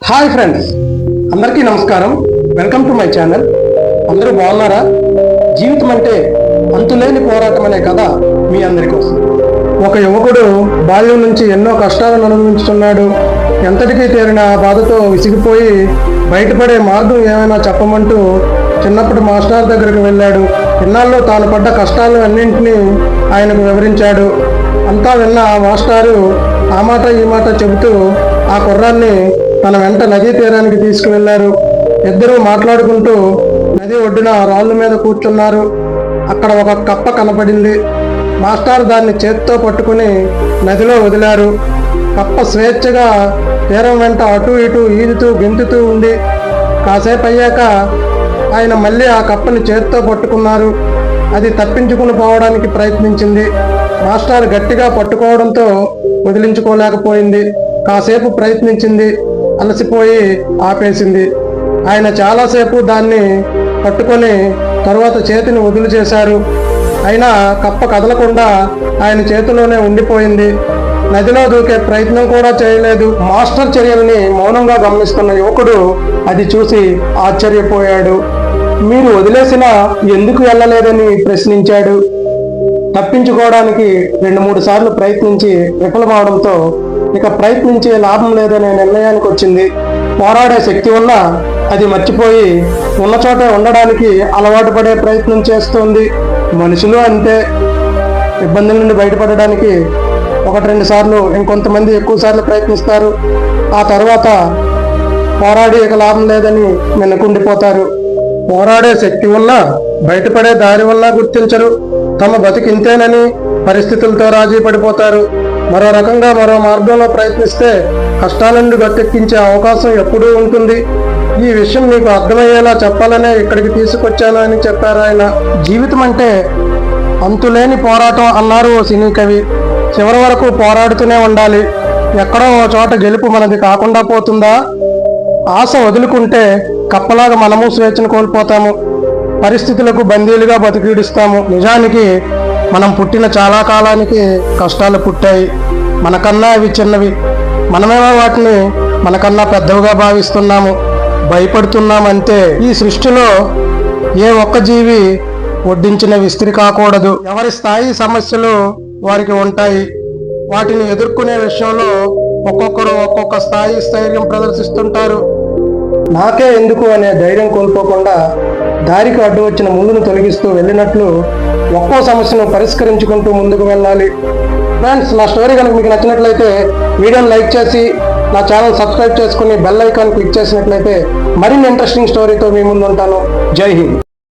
Hi friends, అందరికీ నమస్కారం. Welcome to my channel. అందరూ బాగున్నారా? జీవితం అంటే అంతులేని పోరాటం అనే కథ మీ అందరి కోసం. ఒక యువకుడు బాల్యం నుంచి ఎన్నో కష్టాలను అనుభవించుతున్నాడు. ఎంతటికీ తీరిన బాధతో విసిగిపోయి బయటపడే మార్గం ఏమైనా చెప్పమంటూ చిన్నప్పటి మాస్టర్ దగ్గరకు వెళ్ళాడు. ఇన్నాళ్ళు తాను పడ్డ కష్టాలు అన్నింటినీ ఆయనకు వివరించాడు. అంతా విన్న మాస్టారు ఆ మాట ఈ మాట చెబుతూ ఆ కుర్రాన్ని తన వెంట నదీ తీరానికి తీసుకువెళ్లారు. ఇద్దరూ మాట్లాడుకుంటూ నది ఒడ్డున రాళ్ళ మీద కూర్చున్నారు. అక్కడ ఒక కప్ప కనపడింది. మాస్టర్ దాన్ని చేత్తో పట్టుకుని నదిలో వదిలారు. కప్ప స్వేచ్ఛగా తీరం వెంట అటు ఇటు ఈదుతూ గెంతుతూ ఉంది. కాసేపు అయ్యాక ఆయన మళ్ళీ ఆ కప్పని చేత్తో పట్టుకున్నారు. అది తప్పించుకుని పోవడానికి ప్రయత్నించింది. మాస్టర్ గట్టిగా పట్టుకోవడంతో వదిలించుకోలేకపోయింది. కాసేపు ప్రయత్నించింది, అలసిపోయి ఆపేసింది. ఆయన చాలాసేపు దాన్ని పట్టుకొని తరువాత చేతిని వదిలి చేశారు. అయినా కప్ప కదలకుండా ఆయన చేతిలోనే ఉండిపోయింది. నదిలో దూకే ప్రయత్నం కూడా చేయలేదు. మాస్టర్ చర్యల్ని మౌనంగా గమనిస్తున్న యువకుడు అది చూసి ఆశ్చర్యపోయాడు. మీరు వదిలేసినా ఎందుకు వెళ్ళలేదని ప్రశ్నించాడు. తప్పించుకోవడానికి 2-3 సార్లు ప్రయత్నించి విఫలమవడంతో ఇక ప్రయత్నించే లాభం లేదనే నిర్ణయానికి వచ్చింది. పోరాడే శక్తి ఉన్నా అది మర్చిపోయి ఉన్న చోటే ఉండడానికి అలవాటు పడే ప్రయత్నం చేస్తోంది. మనుషులు అంతే. ఇబ్బందుల నుండి బయటపడడానికి 1-2 సార్లు, ఇంకొంతమంది ఎక్కువ సార్లు ప్రయత్నిస్తారు. ఆ తర్వాత పోరాడి ఇక లాభం లేదని వెనకుండిపోతారు. పోరాడే శక్తి ఉన్నా బయటపడే దారి వల్ల గుర్తించరు. తమ బతికింతేనని పరిస్థితులతో రాజీ పడిపోతారు. మరో రకంగా మరో మార్గంలో ప్రయత్నిస్తే కష్టాల నుండి గట్టెక్కించే అవకాశం ఎప్పుడూ ఉంటుంది. ఈ విషయం మీకు అర్థమయ్యేలా చెప్పాలనే ఇక్కడికి తీసుకొచ్చాను అని చెప్పారు ఆయన. జీవితం అంటే అంతులేని పోరాటం అన్నారు ఓ సినీ కవి. చివరి వరకు పోరాడుతూనే ఉండాలి. ఎక్కడో ఓ చోట గెలుపు మనది కాకుండా పోతుందా? ఆశ వదులుకుంటే కప్పలాగా మనము స్వేచ్ఛను కోల్పోతాము. పరిస్థితులకు బందీలుగా బతికిడిస్తాము. నిజానికి మనం పుట్టిన చాలా కాలానికి కష్టాలు పుట్టాయి. మనకన్నా అవి చిన్నవి. మనమేమో వాటిని మనకన్నా పెద్దవిగా భావిస్తున్నాము, భయపడుతున్నామంతే. ఈ సృష్టిలో ఏ ఒక్క జీవి వడ్డించిన విస్త్రీ కాకూడదు. ఎవరి స్థాయి సమస్యలు వారికి ఉంటాయి. వాటిని ఎదుర్కొనే విషయంలో ఒక్కొక్కరు ఒక్కొక్క స్థాయి స్థైర్యం ప్రదర్శిస్తుంటారు. నాకే ఎందుకు అనే ధైర్యం కోల్పోకుండా దారికి అడ్డు వచ్చిన ముళ్ళును తొలగిస్తూ వెళ్ళినట్లు ఒక్కో సమస్యను పరిష్కరించుకుంటూ ముందుకు వెళ్ళాలి. ఫ్రెండ్స్, నా స్టోరీ కనుక మీకు నచ్చినట్లయితే వీడియోని లైక్ చేసి నా ఛానల్ సబ్స్క్రైబ్ చేసుకుని బెల్ ఐకాన్ క్లిక్ చేసినట్లయితే మరిన్ని ఇంట్రెస్టింగ్ స్టోరీతో మీ ముందు ఉంటాను. జై హింద్.